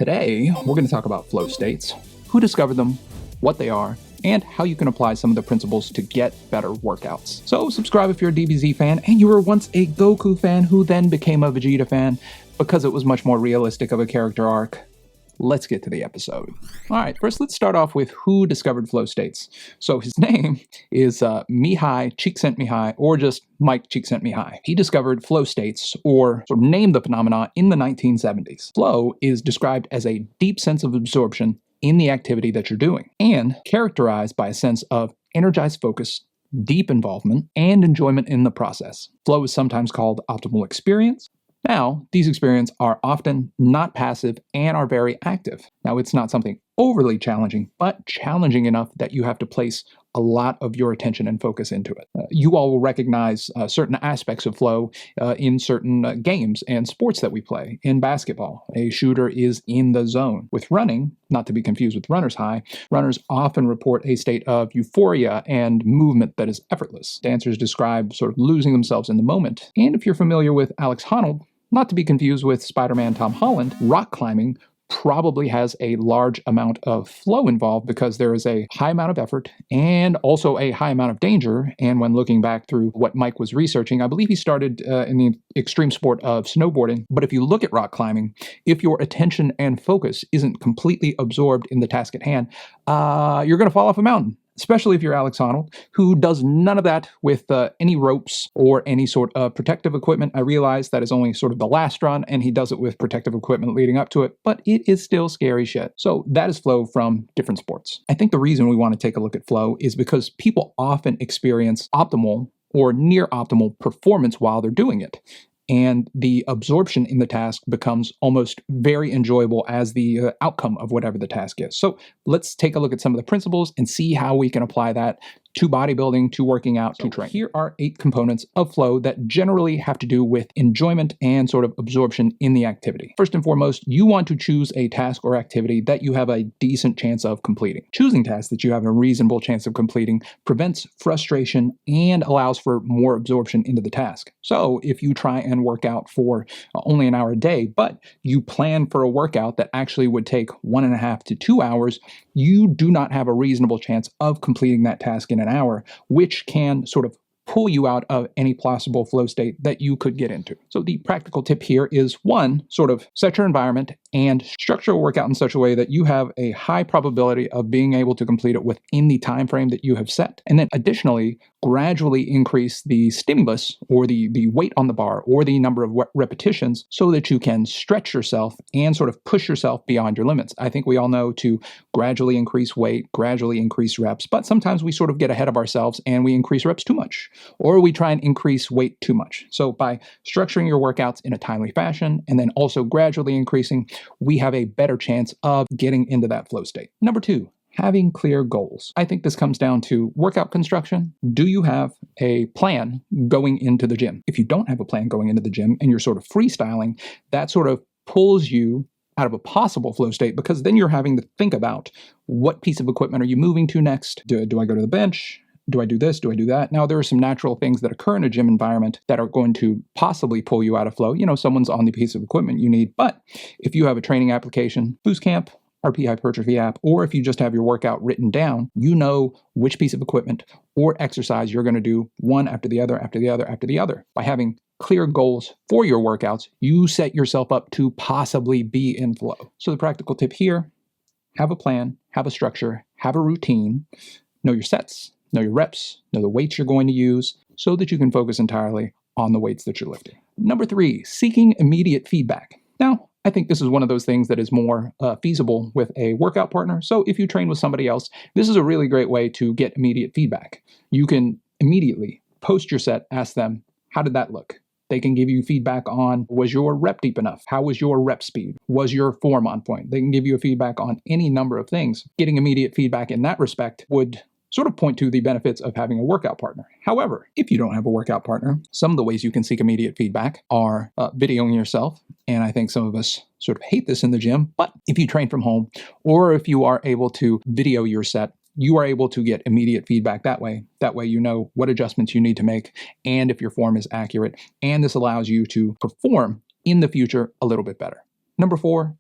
Today, we're going to talk about flow states, who discovered them, what they are, and how you can apply some of the principles to get better workouts. So subscribe if you're a DBZ fan and you were once a Goku fan who then became a Vegeta fan because it was much more realistic of a character arc. Let's get to the episode. All right, first let's start off with who discovered flow states. So his name is Mihai Csikszentmihalyi, or just Mike Csikszentmihalyi. He discovered flow states, or sort of named the phenomena, in the 1970s. Flow is described as a deep sense of absorption in the activity that you're doing, and characterized by a sense of energized focus, deep involvement, and enjoyment in the process. Flow is sometimes called optimal experience. Now, these experiences are often not passive and are very active. Now, it's not something overly challenging, but challenging enough that you have to place a lot of your attention and focus into it. You all will recognize certain aspects of flow in certain games and sports that we play. In basketball, a shooter is in the zone. With running, not to be confused with runner's high, runners often report a state of euphoria and movement that is effortless. Dancers describe sort of losing themselves in the moment. And if you're familiar with Alex Honnold, not to be confused with Spider-Man Tom Holland, rock climbing probably has a large amount of flow involved because there is a high amount of effort and also a high amount of danger. And when looking back through what Mike was researching, I believe he started in the extreme sport of snowboarding. But if you look at rock climbing, if your attention and focus isn't completely absorbed in the task at hand, you're going to fall off a mountain. Especially if you're Alex Honnold, who does none of that with any ropes or any sort of protective equipment. I realize that is only sort of the last run, and he does it with protective equipment leading up to it, but it is still scary shit. So that is flow from different sports. I think the reason we want to take a look at flow is because people often experience optimal or near optimal performance while they're doing it. And the absorption in the task becomes almost very enjoyable as the outcome of whatever the task is. So let's take a look at some of the principles and see how we can apply that to bodybuilding, to working out, to training. Here are 8 components of flow that generally have to do with enjoyment and sort of absorption in the activity. First and foremost, you want to choose a task or activity that you have a decent chance of completing. Choosing tasks that you have a reasonable chance of completing prevents frustration and allows for more absorption into the task. So if you try and work out for only an hour a day, but you plan for a workout that actually would take 1.5 to 2 hours, you do not have a reasonable chance of completing that task in an hour, which can sort of pull you out of any possible flow state that you could get into. So the practical tip here is, one, sort of set your environment and structure a workout in such a way that you have a high probability of being able to complete it within the time frame that you have set. And then additionally, gradually increase the stimulus or the weight on the bar or the number of repetitions so that you can stretch yourself and sort of push yourself beyond your limits. I think we all know to gradually increase weight, gradually increase reps, but sometimes we sort of get ahead of ourselves and we increase reps too much, or we try and increase weight too much. So by structuring your workouts in a timely fashion and then also gradually increasing, we have a better chance of getting into that flow state. Number 2, having clear goals. I think this comes down to workout construction. Do you have a plan going into the gym? If you don't have a plan going into the gym and you're sort of freestyling, that sort of pulls you out of a possible flow state, because then you're having to think about what piece of equipment are you moving to next? Do I go to the bench? Do I do this? Do I do that? Now, there are some natural things that occur in a gym environment that are going to possibly pull you out of flow. You know, someone's on the piece of equipment you need. But if you have a training application, Boost Camp, RP Hypertrophy app, or if you just have your workout written down, you know which piece of equipment or exercise you're going to do one after the other, after the other, after the other. By having clear goals for your workouts, you set yourself up to possibly be in flow. So the practical tip here, have a plan, have a structure, have a routine, know your sets, know your reps, know the weights you're going to use so that you can focus entirely on the weights that you're lifting. Number 3, seeking immediate feedback. Now, I think this is one of those things that is more feasible with a workout partner. So if you train with somebody else, this is a really great way to get immediate feedback. You can immediately post your set, ask them, how did that look? They can give you feedback on, was your rep deep enough? How was your rep speed? Was your form on point? They can give you a feedback on any number of things. Getting immediate feedback in that respect would sort of point to the benefits of having a workout partner. However, if you don't have a workout partner, some of the ways you can seek immediate feedback are videoing yourself. And I think some of us sort of hate this in the gym, but if you train from home, or if you are able to video your set, you are able to get immediate feedback that way. That way you know what adjustments you need to make and if your form is accurate. And this allows you to perform in the future a little bit better. Number 4,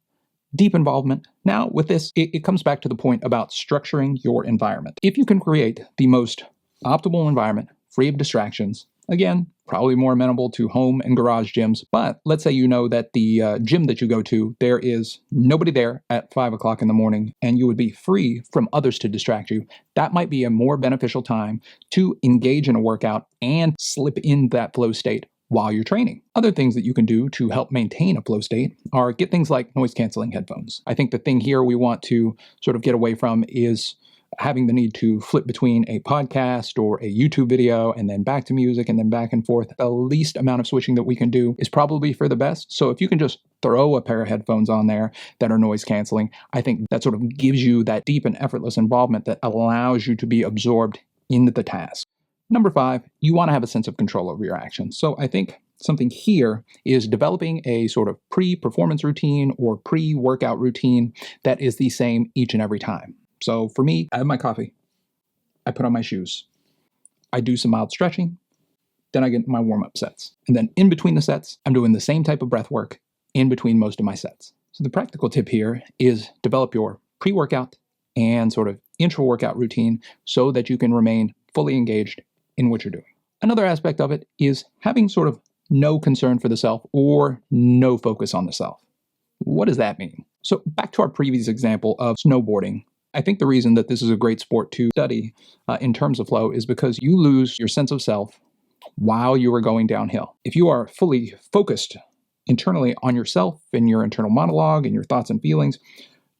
deep involvement. Now, with this, it comes back to the point about structuring your environment. If you can create the most optimal environment, free of distractions, again, probably more amenable to home and garage gyms, but let's say you know that the gym that you go to, there is nobody there at 5 o'clock in the morning, and you would be free from others to distract you. That might be a more beneficial time to engage in a workout and slip in that flow state while you're training. Other things that you can do to help maintain a flow state are get things like noise canceling headphones. I think the thing here we want to sort of get away from is having the need to flip between a podcast or a YouTube video and then back to music and then back and forth. The least amount of switching that we can do is probably for the best. So if you can just throw a pair of headphones on there that are noise canceling, I think that sort of gives you that deep and effortless involvement that allows you to be absorbed into the task. Number 5, you want to have a sense of control over your actions. So I think something here is developing a sort of pre-performance routine or pre-workout routine that is the same each and every time. So for me, I have my coffee, I put on my shoes, I do some mild stretching, then I get my warm-up sets. And then in between the sets, I'm doing the same type of breath work in between most of my sets. So the practical tip here is develop your pre-workout and sort of intra-workout routine so that you can remain fully engaged in what you're doing. Another aspect of it is having sort of no concern for the self or no focus on the self. What does that mean? So back to our previous example of snowboarding. I think the reason that this is a great sport to study in terms of flow is because you lose your sense of self while you are going downhill. If you are fully focused internally on yourself and your internal monologue and your thoughts and feelings,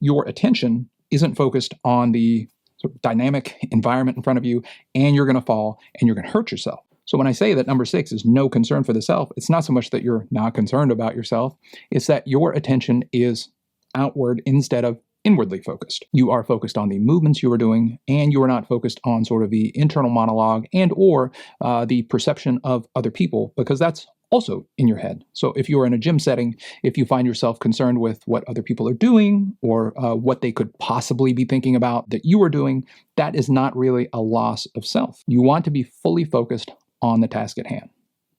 your attention isn't focused on the sort of dynamic environment in front of you, and you're going to fall and you're going to hurt yourself. So when I say that number 6 is no concern for the self, it's not so much that you're not concerned about yourself, it's that your attention is outward instead of inwardly focused. You are focused on the movements you are doing, and you are not focused on sort of the internal monologue and or the perception of other people, because that's also in your head. So if you're in a gym setting, if you find yourself concerned with what other people are doing or what they could possibly be thinking about that you are doing, that is not really a loss of self. You want to be fully focused on the task at hand.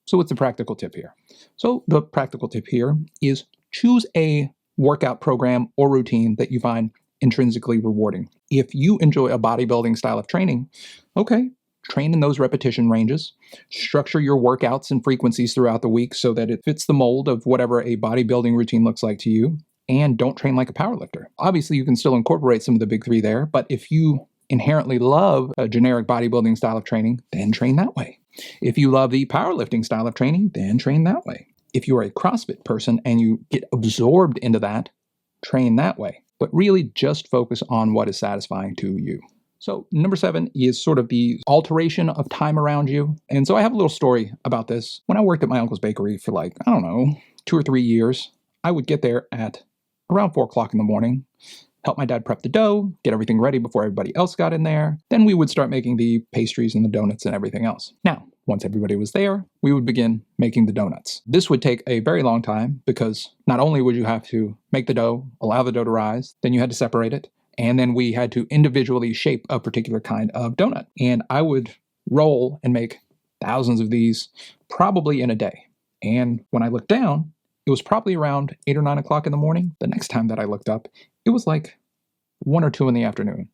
So what's the practical tip here? So the practical tip here is choose a workout program or routine that you find intrinsically rewarding. If you enjoy a bodybuilding style of training, okay, train in those repetition ranges. Structure your workouts and frequencies throughout the week so that it fits the mold of whatever a bodybuilding routine looks like to you. And don't train like a powerlifter. Obviously, you can still incorporate some of the big 3 there, but if you inherently love a generic bodybuilding style of training, then train that way. If you love the powerlifting style of training, then train that way. If you're a CrossFit person and you get absorbed into that, train that way. But really just focus on what is satisfying to you. So number 7 is sort of the alteration of time around you. And so I have a little story about this. When I worked at my uncle's bakery for 2 or 3 years, I would get there at around 4 o'clock in the morning, help my dad prep the dough, get everything ready before everybody else got in there. Then we would start making the pastries and the donuts and everything else. Now, once everybody was there, we would begin making the donuts. This would take a very long time because not only would you have to make the dough, allow the dough to rise, then you had to separate it, and then we had to individually shape a particular kind of donut. And I would roll and make thousands of these probably in a day. And when I looked down, it was probably around 8 or 9 o'clock in the morning. The next time that I looked up, it was like 1 or 2 in the afternoon.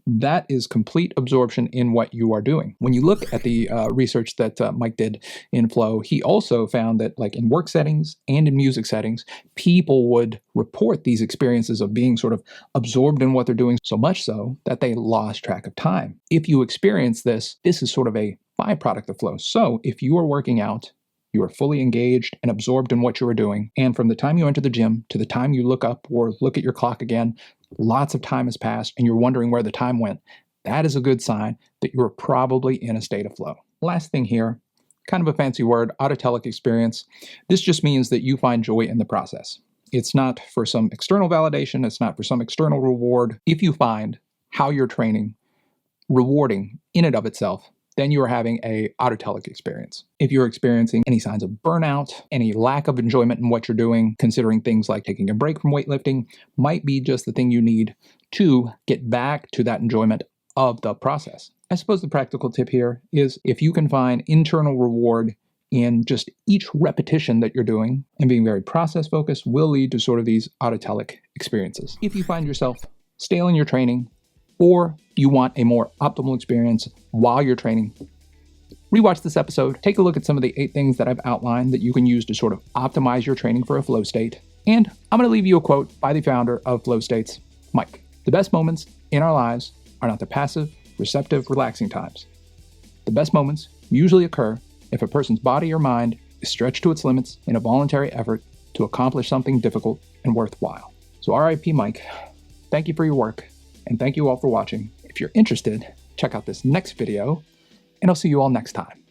That is complete absorption in what you are doing. When you look at the research that Mike did in Flow, he also found that in work settings and in music settings, people would report these experiences of being sort of absorbed in what they're doing, so much so that they lost track of time. If you experience this, this is sort of a byproduct of Flow. So if you are working out, you are fully engaged and absorbed in what you are doing. And from the time you enter the gym to the time you look up or look at your clock again, lots of time has passed and you're wondering where the time went. That is a good sign that you're probably in a state of flow. Last thing here, kind of a fancy word, autotelic experience. This just means that you find joy in the process. It's not for some external validation. It's not for some external reward. If you find how you're training rewarding in and of itself, then you are having a autotelic experience. If you're experiencing any signs of burnout, any lack of enjoyment in what you're doing, considering things like taking a break from weightlifting might be just the thing you need to get back to that enjoyment of the process. I suppose the practical tip here is if you can find internal reward And just each repetition that you're doing and being very process focused will lead to sort of these autotelic experiences. If you find yourself stale in your training, or you want a more optimal experience while you're training, rewatch this episode, take a look at some of the 8 things that I've outlined that you can use to sort of optimize your training for a flow state. And I'm going to leave you a quote by the founder of flow states, Mike. The best moments in our lives are not the passive, receptive, relaxing times. The best moments usually occur if a person's body or mind is stretched to its limits in a voluntary effort to accomplish something difficult and worthwhile. So RIP Mike, thank you for your work, and thank you all for watching. If you're interested, check out this next video, and I'll see you all next time.